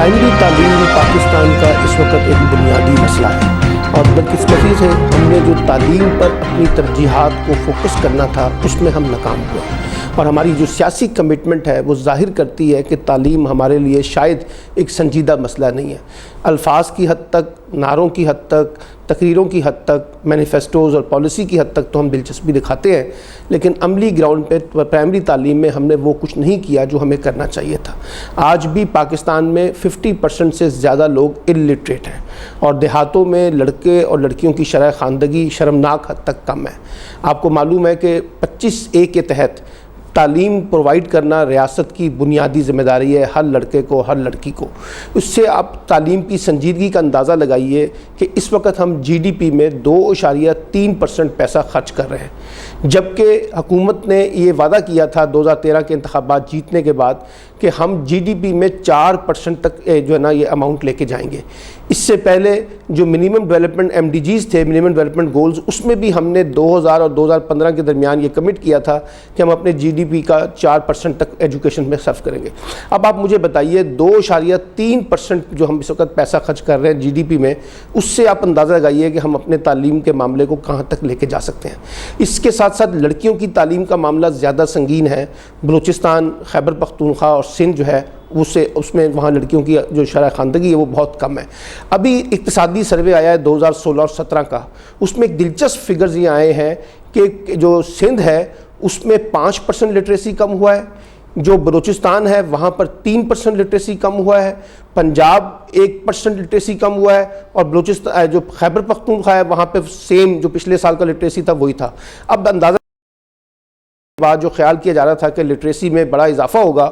Primary तालीम पाकिस्तान का इस वक्त एक बुनियादी मसला है और बदकिस्मती से हमने जो तालीम पर अपनी तरजीहात को फोकस करना था उसमें हम नाकाम हुए और हमारी जो सियासी कमिटमेंट है वो ज़ाहिर करती है कि तालीम हमारे लिए शायद एक संजीदा मसला नहीं है। अल्फाज की हद तक, नारों की हद तक, तकरीरों की हद तक, मैनिफेस्टोज़ और पॉलिसी की हद तक तो हम दिलचस्पी दिखाते हैं, लेकिन अमली ग्राउंड पे प्राइमरी तालीम में हमने वो कुछ नहीं किया जो हमें करना चाहिए था। आज भी पाकिस्तान में 50% से ज़्यादा लोग इलिटरेट हैं और देहातों में लड़के और लड़कियों की शरह ख़वानदगी शर्मनाक हद तक कम है। आपको मालूम है कि 25A के तहत तालीम प्रोवाइड करना रियासत की बुनियादी ज़िम्मेदारी है, हर लड़के को, हर लड़की को। उससे आप तालीम की संजीदगी का अंदाज़ा लगाइए कि इस वक्त हम GDP में 2.3% पैसा खर्च कर रहे हैं, जबकि हुकूमत ने ये वादा किया था 2013 के इंतखाबात जीतने के बाद कि हम GDP में 4% तक जो है ना ये अमाउंट लेके जाएंगे। इससे पहले जो मिनिमम डेवलपमेंट MDGs थे, मिनिमम डेवलपमेंट गोल्स, उसमें भी हमने 2000 और 2015 के दरमियान ये कमिट किया था कि हम अपने GDP का 4% तक एजुकेशन में सर्व करेंगे। अब आप मुझे बताइए 2.3% जो हम इस वक्त पैसा खर्च कर रहे हैं GDP में, उससे आप अंदाज़ा लगाइए कि हम अपने तालीम के मामले को कहाँ तक लेके जा सकते हैं। इसके साथ साथ लड़कियों की तालीम का मामला ज़्यादा संगीन है। बलूचिस्तान, खैबर पख्तूनख्वा और सिंध जो है उसमें वहाँ लड़कियों की जो शरह ख़वानदगी है वो बहुत कम है। अभी इक़्तिसादी सर्वे आया है 2016 और 17 का, उसमें एक दिलचस्प फिगर्स ये आए हैं कि जो सिंध है उसमें 5% लिटरेसी कम हुआ है, जो बलूचिस्तान है वहाँ पर 3% लिटरेसी कम हुआ है, पंजाब 1% लिटरेसी कम हुआ है और बलूचिस्तान जो खैबर पख्तूनख्वा है वहाँ पर सेम जो पिछले साल का लिटरेसी था वही था। अब अंदाज़ा बाद जो ख्याल किया जा रहा था कि लिटरेसी में बड़ा इजाफा होगा,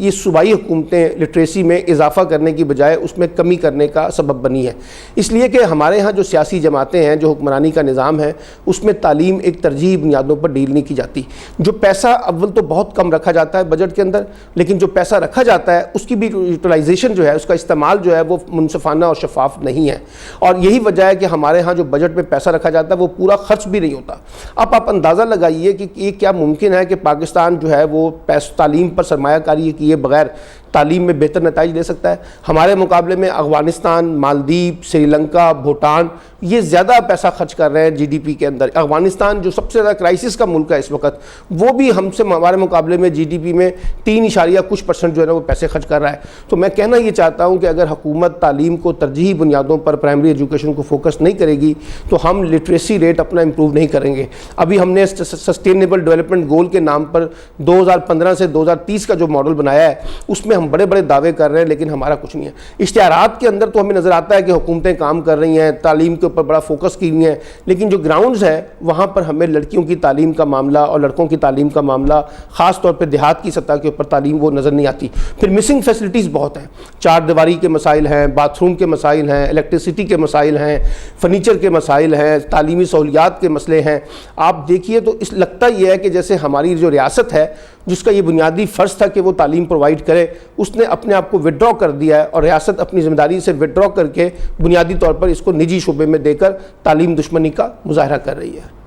ये सूबाई हुकूमतें लिटरेसी में इजाफा करने की बजाय उसमें कमी करने का सबब बनी है। इसलिए कि हमारे यहाँ जो सियासी जमातें हैं, जो हुक्मरानी का निज़ाम है, उसमें तालीम एक तरजीही बुनियादों पर डील नहीं की जाती। जो पैसा अव्वल तो बहुत कम रखा जाता है बजट के अंदर, लेकिन जो पैसा रखा जाता है उसकी भी यूटिलाइजेशन जो है, उसका इस्तेमाल जो है वो मुनसिफाना और शफाफ नहीं है और यही वजह है कि हमारे यहाँ जो बजट में पैसा रखा जाता है वो पूरा खर्च भी नहीं होता। अब आप अंदाज़ा लगाइए कि ये क्या मुमकिन है कि पाकिस्तान जो है वो तालीम पर सरमायाकारी किए बगैर तालीम में बेहतर नतीजे ले सकता है। हमारे मुकाबले में अफ़गानिस्तान, मालदीव, श्रीलंका, भूटान ये ज़्यादा पैसा खर्च कर रहे हैं GDP के अंदर। अफ़गानिस्तान जो सबसे ज़्यादा क्राइसिस का मुल्क है इस वक्त, वो भी हमसे हमारे मुकाबले में GDP में 3% जो है ना वो पैसे खर्च कर रहा है। तो मैं कहना ये चाहता हूँ कि अगर हुकूमत तालीम को तरजीही बुनियादों पर, प्राइमरी एजुकेशन को फोकस नहीं करेगी तो हम लिटरेसी रेट अपना इम्प्रूव नहीं करेंगे। अभी हमने सस्टेनेबल डेवलपमेंट गोल के नाम पर 2015 से 2030 का जो मॉडल बनाया है उसमें हम बड़े बड़े दावे कर रहे हैं, लेकिन हमारा कुछ नहीं है। इश्तिहारात के अंदर तो हमें नज़र आता है कि हुकूमतें काम कर रही हैं, तालीम के ऊपर बड़ा फोकस की हुई हैं, लेकिन जो ग्राउंड्स है वहाँ पर हमें लड़कियों की तालीम का मामला और लड़कों की तालीम का मामला, ख़ास तौर पर देहात की सतह के ऊपर तालीम वो नज़र नहीं आती। फिर मिसिंग फैसिलिटीज़ बहुत हैं, चार दीवारी के मसाइल हैं, बाथरूम के मसाइल हैं, इलेक्ट्रिसिटी के मसाइल हैं, फर्नीचर के मसाइल हैं, तालीमी सहूलियात के मसले हैं। आप देखिए तो इस लगता ही है कि जैसे हमारी जो रियासत है जिसका ये बुनियादी फ़र्ज़ था कि वो तालीम प्रोवाइड करे, उसने अपने आप को विड्रॉ कर दिया है और रियासत अपनी ज़िम्मेदारी से विड्रॉ करके बुनियादी तौर पर इसको निजी शोबे में देकर तालीम दुश्मनी का मुजाहरा कर रही है।